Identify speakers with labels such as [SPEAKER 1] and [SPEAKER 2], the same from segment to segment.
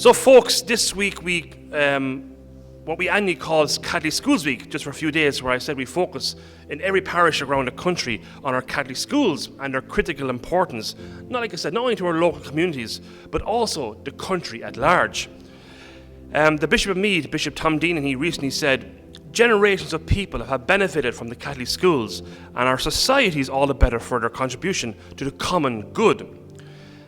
[SPEAKER 1] So folks, this week what we annually call Catholic Schools Week, just for a few days, where I said we focus in every parish around the country on our Catholic schools and their critical importance, not only to our local communities, but also the country at large. The Bishop of Meath, Bishop Tom Dean, he recently said, generations of people have benefited from the Catholic schools, and our society is all the better for their contribution to the common good.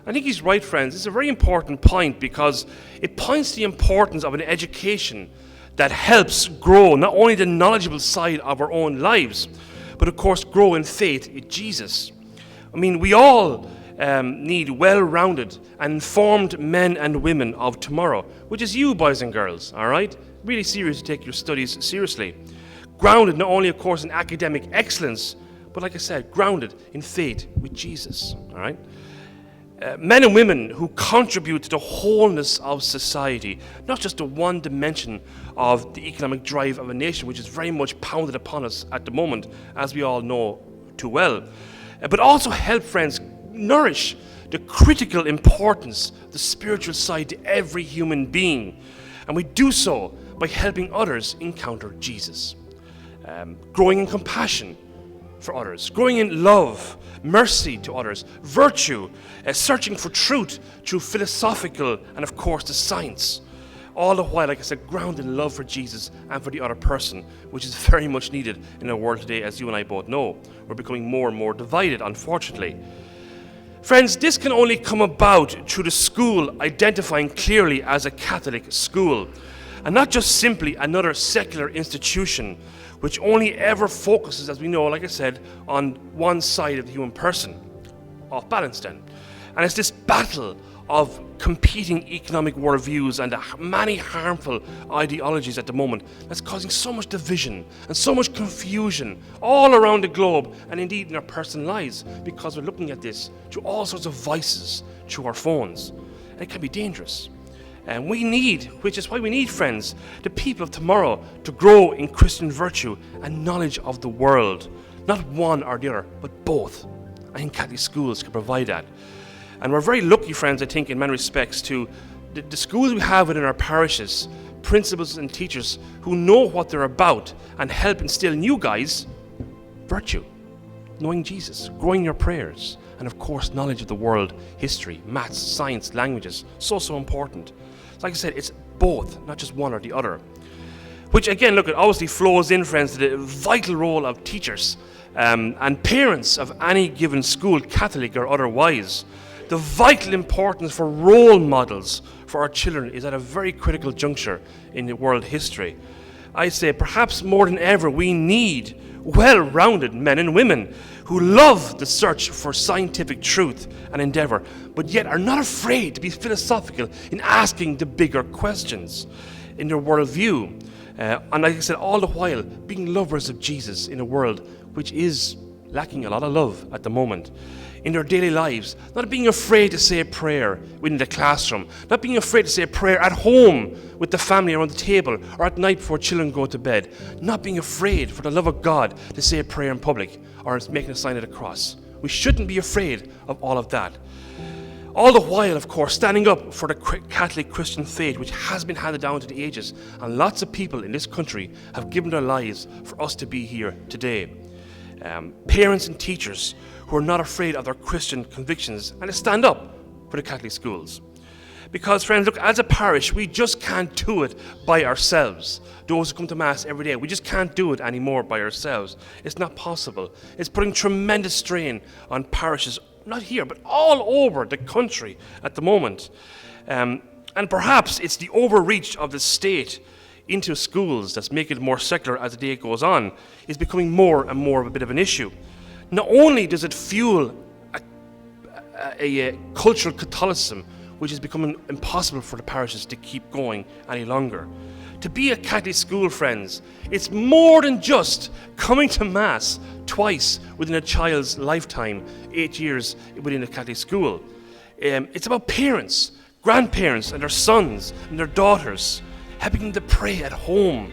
[SPEAKER 1] I think he's right, friends. It's a very important point because it points to the importance of an education that helps grow not only the knowledgeable side of our own lives, but of course grow in faith in Jesus. I mean, we all need well-rounded and informed men and women of tomorrow, which is you, boys and girls, all right? Really serious to take your studies seriously. Grounded not only, of course, in academic excellence, but like I said, grounded in faith with Jesus, all right? Men and women who contribute to the wholeness of society, not just the one dimension of the economic drive of a nation, which is very much pounded upon us at the moment, as we all know too well, but also help, friends, nourish the critical importance, the spiritual side to every human being. And we do so by helping others encounter Jesus, growing in compassion for others, growing in love, mercy to others, virtue, searching for truth through philosophical and, of course, the science. All the while, like I said, grounded in love for Jesus and for the other person, which is very much needed in our world today, as you and I both know. We're becoming more and more divided, unfortunately. Friends, this can only come about through the school identifying clearly as a Catholic school, and not just simply another secular institution, which only ever focuses, as we know, like I said, on one side of the human person, off balance then. And it's this battle of competing economic worldviews and the many harmful ideologies at the moment that's causing so much division and so much confusion all around the globe and indeed in our personal lives, because we're looking at this through all sorts of vices through our phones. And it can be dangerous. And we need, which is why we need, friends, the people of tomorrow to grow in Christian virtue and knowledge of the world. Not one or the other, but both. I think Catholic schools can provide that. And we're very lucky, friends, I think, in many respects, to the schools we have within our parishes, principals and teachers who know what they're about and help instill in you guys virtue, knowing Jesus, growing your prayers, and of course, knowledge of the world, history, maths, science, languages, so important. Like I said, it's both, not just one or the other. Which again, look, it obviously flows in, friends, to the vital role of teachers and parents of any given school, Catholic or otherwise. The vital importance for role models for our children is at a very critical juncture in the world history. I say perhaps more than ever we need well-rounded men and women who love the search for scientific truth and endeavor, but yet are not afraid to be philosophical in asking the bigger questions in their worldview. And like I said, all the while being lovers of Jesus in a world which is lacking a lot of love at the moment. In their daily lives, not being afraid to say a prayer within the classroom, not being afraid to say a prayer at home with the family around the table or at night before children go to bed, not being afraid for the love of God to say a prayer in public or making a sign of the cross. We shouldn't be afraid of all of that. All the while, of course, standing up for the Catholic Christian faith, which has been handed down to the ages, and lots of people in this country have given their lives for us to be here today. Parents and teachers who are not afraid of their Christian convictions and to stand up for the Catholic schools. Because, friends, look, as a parish, we just can't do it by ourselves. Those who come to Mass every day, we just can't do it anymore by ourselves. It's not possible. It's putting tremendous strain on parishes, not here, but all over the country at the moment. And perhaps it's the overreach of the state into schools that's making it more secular as the day goes on, is becoming more and more of a bit of an issue. Not only does it fuel a cultural Catholicism, which is becoming impossible for the parishes to keep going any longer. To be a Catholic school, friends, it's more than just coming to Mass twice within a child's lifetime, 8 years within a Catholic school. It's about parents, grandparents and their sons and their daughters, helping them to pray at home,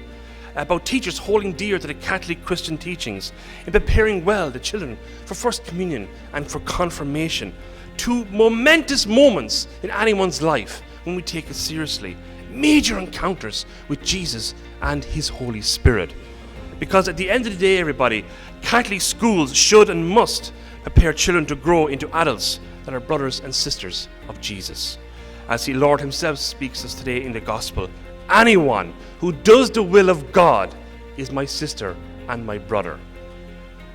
[SPEAKER 1] about teachers holding dear to the Catholic Christian teachings and preparing well the children for First Communion and for confirmation. Two momentous moments in anyone's life when we take it seriously. Major encounters with Jesus and His Holy Spirit. Because at the end of the day, everybody, Catholic schools should and must prepare children to grow into adults that are brothers and sisters of Jesus. As the Lord Himself speaks to us today in the Gospel, anyone who does the will of God is my sister and my brother.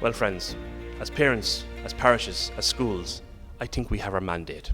[SPEAKER 1] Well, friends, as parents, as parishes, as schools, I think we have our mandate.